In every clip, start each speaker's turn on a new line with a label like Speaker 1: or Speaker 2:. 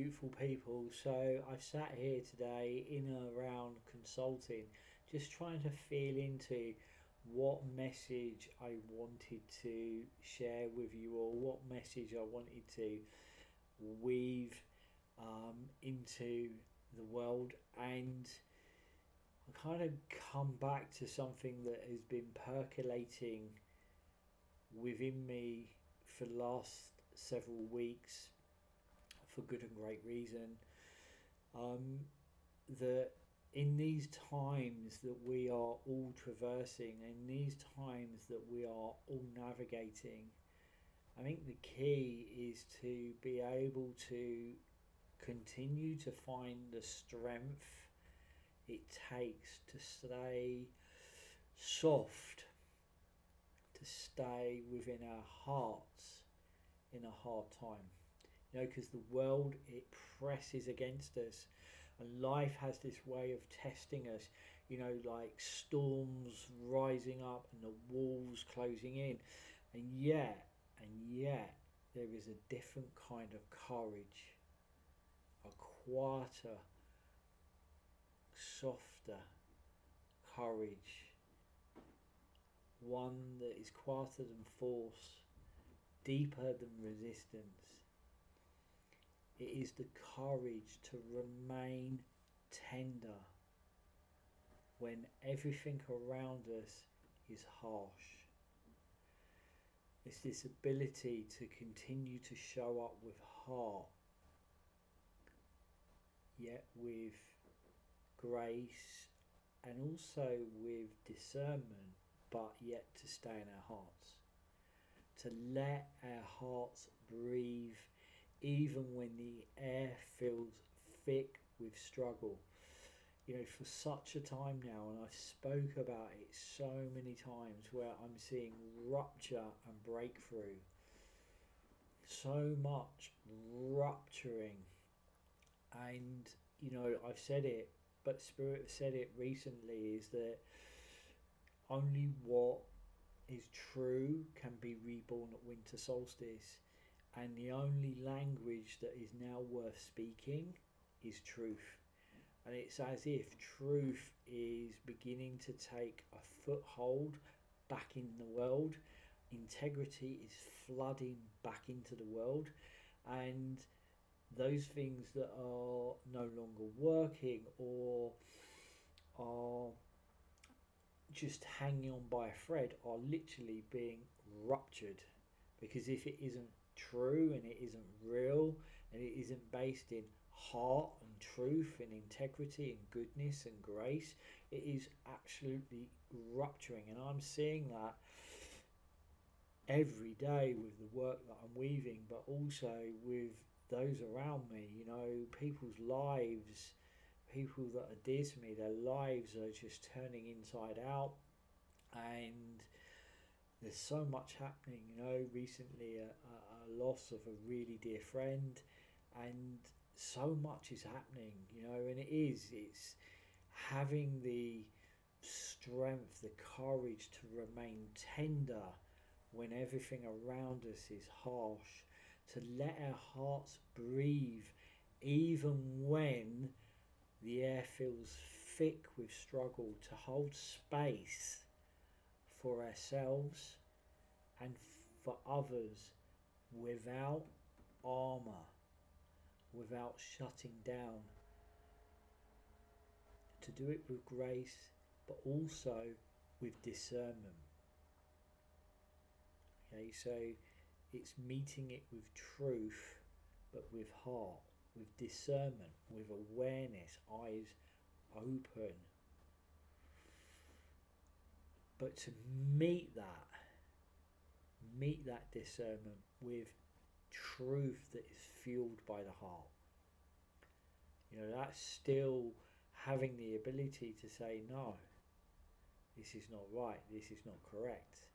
Speaker 1: beautiful people. So I've sat here today in and around consulting, just trying to feel into what message I wanted to share with you, or what message I wanted to weave into the world. And I kind of come back to something that has been percolating within me for the last several weeks, for good and great reason. Um, that in these times that we are all traversing, in these times that we are all navigating, I think the key is to be able to continue to find the strength it takes to stay soft, to stay within our hearts in a hard time. Because the world, it presses against us, and life has this way of testing us, like storms rising up and the walls closing in. And yet there is a different kind of courage, a quieter, softer courage, one that is quieter than force, deeper than resistance. It is the courage to remain tender when everything around us is harsh. It's this ability to continue to show up with heart, yet with grace and also with discernment, but yet to stay in our hearts. To let our hearts breathe even when the air feels thick with struggle. For such a time now, and I've spoke about it so many times, where I'm seeing rupture and breakthrough. So much rupturing. And, I've said it, but Spirit said it recently, is that only what is true can be reborn at winter solstice. And the only language that is now worth speaking is truth. And it's as if truth is beginning to take a foothold back in the world. Integrity is flooding back into the world. And those things that are no longer working, or are just hanging on by a thread, are literally being ruptured. Because if it isn't true, and it isn't real, and it isn't based in heart and truth and integrity and goodness and grace, it is absolutely rupturing. And I'm seeing that every day with the work that I'm weaving, but also with those around me. People's lives, people that are dear to me, their lives are just turning inside out. And there's so much happening. Recently a loss of a really dear friend, and so much is happening. And it's having the strength, the courage to remain tender when everything around us is harsh, to let our hearts breathe even when the air feels thick with struggle, to hold space for ourselves and for others without armour, without shutting down. To do it with grace, but also with discernment. Okay, so it's meeting it with truth, but with heart, with discernment, with awareness, eyes open. But to meet that discernment with truth that is fueled by the heart. That's still having the ability to say, no, this is not right, this is not correct,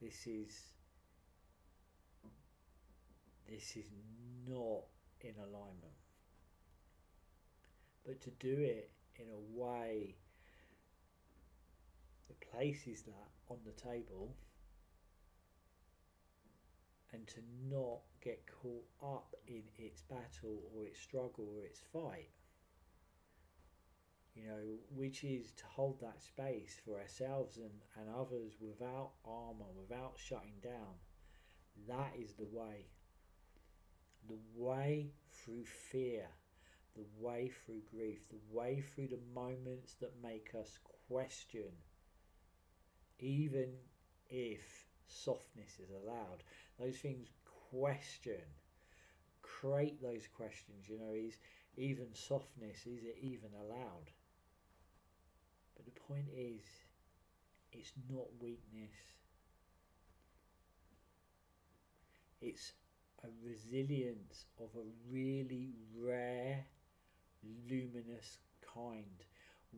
Speaker 1: this is not in alignment. But to do it in a way that places that on the table, and to not get caught up in its battle or its struggle or its fight, you know, which is to hold that space for ourselves and others without armour, without shutting down. That is the way. The way through fear, the way through grief, the way through the moments that make us question, even if softness is allowed. Those things question, create those questions, you know, is even softness, is it even allowed? But the point is, it's not weakness. It's a resilience of a really rare, luminous kind.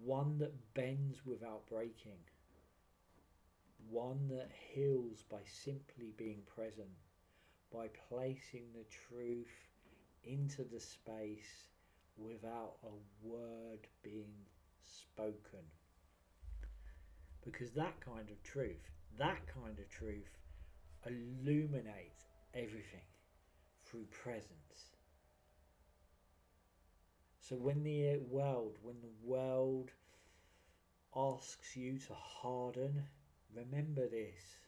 Speaker 1: One that bends without breaking. One that heals by simply being present. By placing the truth into the space without a word being spoken. Because that kind of truth illuminates everything through presence. So when the world asks you to harden, remember this.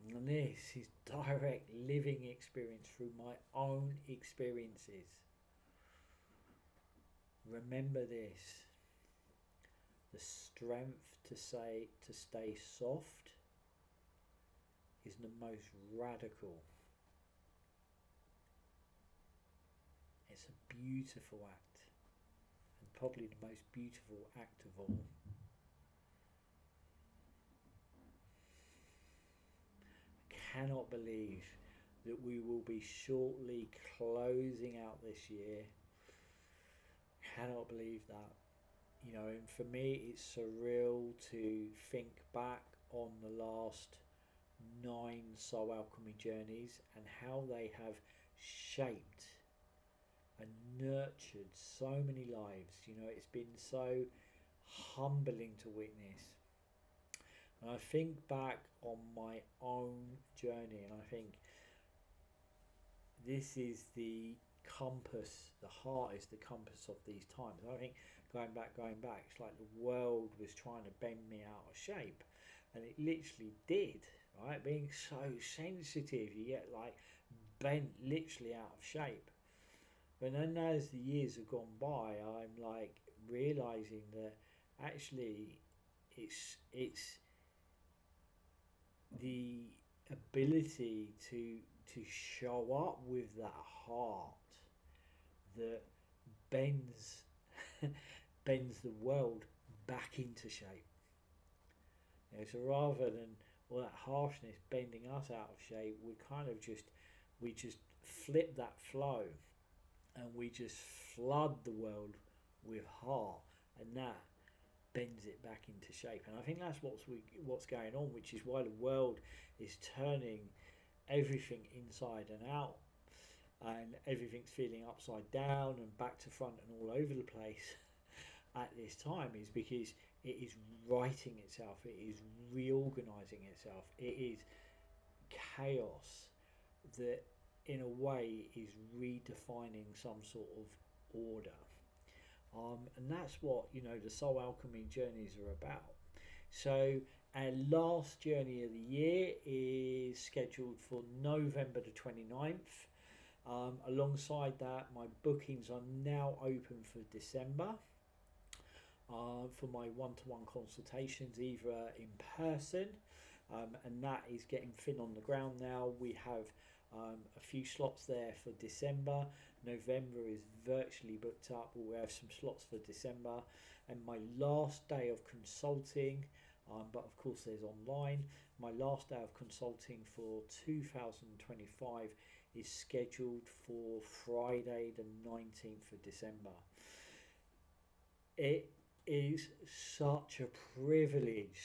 Speaker 1: And this is direct living experience through my own experiences. Remember this. The strength to stay soft is the most radical. It's a beautiful act, and probably the most beautiful act of all. I cannot believe that we will be shortly closing out this year. Cannot believe that. You know, and for me it's surreal to think back on the last 9 Soul Alchemy Journeys and how they have shaped and nurtured so many lives. You know, it's been so humbling to witness. And I think back on my own journey and I think this is the compass, the heart is the compass of these times. And I think going back, it's like the world was trying to bend me out of shape, and it literally did, right? Being so sensitive, you get like bent literally out of shape. But then as the years have gone by, I'm like realizing that actually it's the ability to show up with that heart that bends bends the world back into shape. You know, so rather than all that harshness bending us out of shape, we just flip that flow and we just flood the world with heart, and that bends it back into shape. And I think that's what's going on, which is why the world is turning everything inside and out, and everything's feeling upside down and back to front and all over the place at this time, is because it is righting itself, it is reorganizing itself, it is chaos that in a way is redefining some sort of order. And that's what, you know, the Soul Alchemy Journeys are about. So our last journey of the year is scheduled for November the 29th. Alongside that, my bookings are now open for December for my one-to-one consultations, either in person, and that is getting thin on the ground now. We have a few slots there for December. November is virtually booked up. We'll have some slots for December. And my last day of consulting, but of course there's online, my last day of consulting for 2025 is scheduled for Friday the 19th of December. It is such a privilege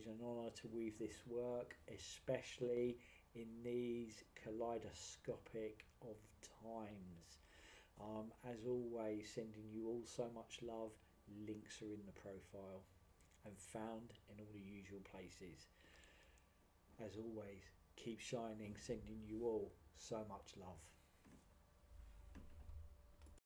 Speaker 1: and honour to weave this work, especially in these kaleidoscopic of times. As always, sending you all so much love. Links are in the profile and found in all the usual places. As always, keep shining, sending you all so much love.